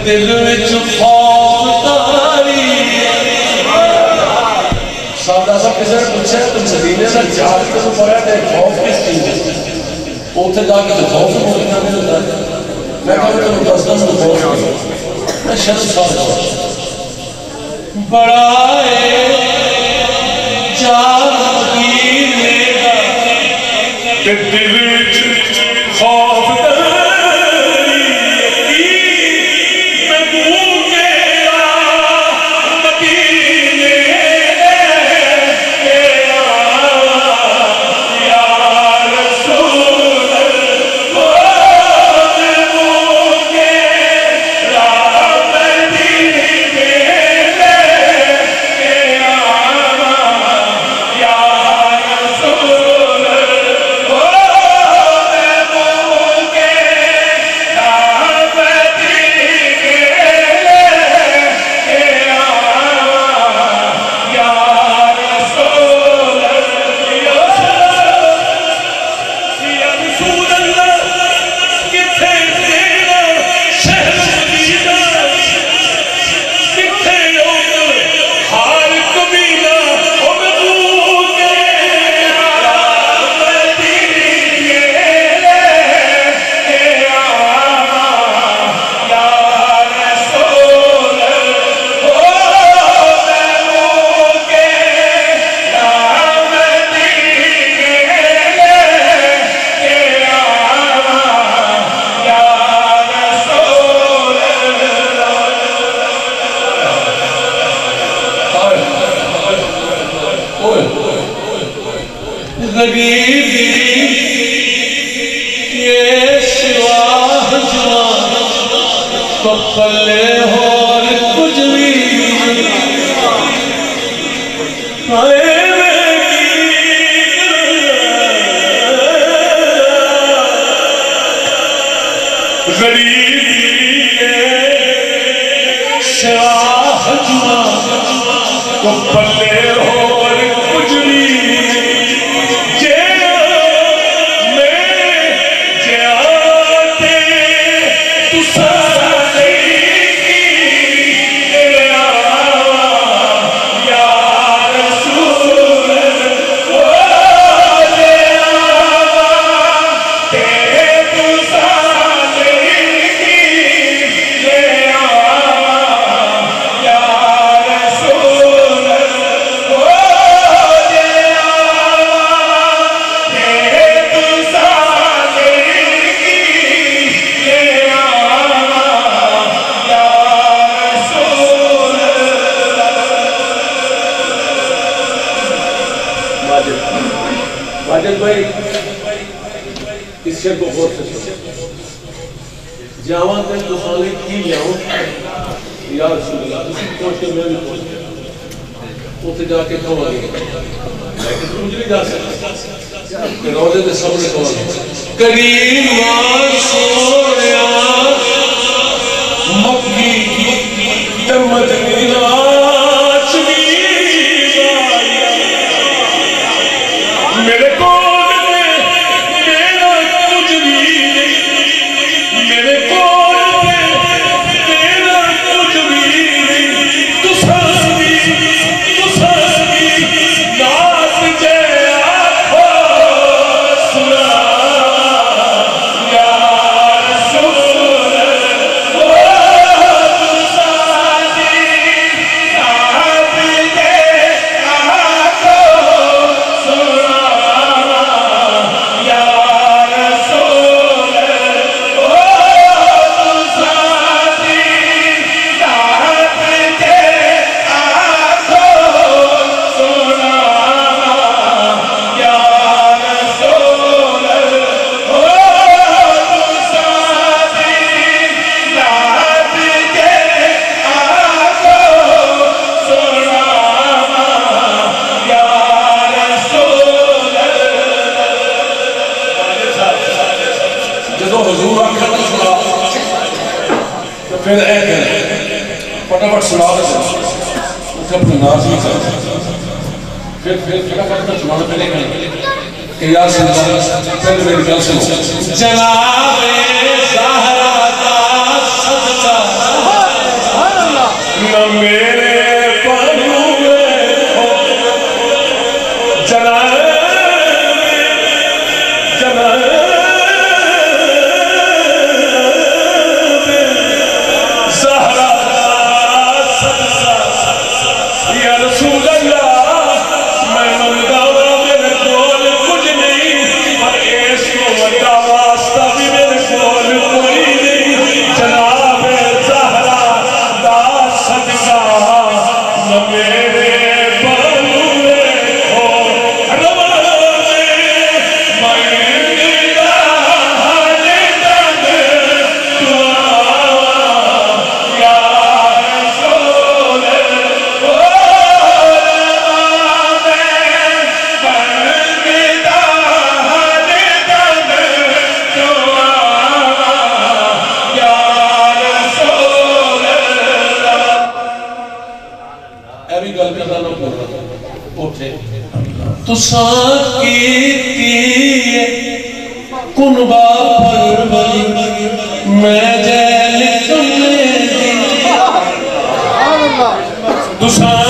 دل وچ خوف تاری سادہ سا کسی نے پوچھا تم مدینے کا جہاد کیوں پڑھا تے خوف کس چیز ہے اوتھے جا کے خوف ہونا نہیں ہوتا میں کہوں تم دستا ہوں خوف میں شرم صاحب بڑا جہاد تے دل وچ خوف Yeah. اس شعر کو غور سے سنو جاوان دل دخانے کی لیاؤں یا رسول اللہ اسی پہنچ کے میں بھی پہنچ گیا وہ جا کے کھوا گیا لیکن تو مجھے نہیں جا سکتا کہ روزے دے سامنے کھوا گیا کریم سوریا مکی مدنی ناچنی میرے کو پھر اے کہنے پٹاپٹ سنا دے اسے اپنے ناز میں کرتا پھر پٹاپٹ سنانا پہلے کہنے کہ یا سنتا پھر میری گل سنو جناب زہرا دا صدقہ نہ میرے پانو میں ہو جناب تساں کیتی کنبا پروری میں جیل تمہیں دی تساں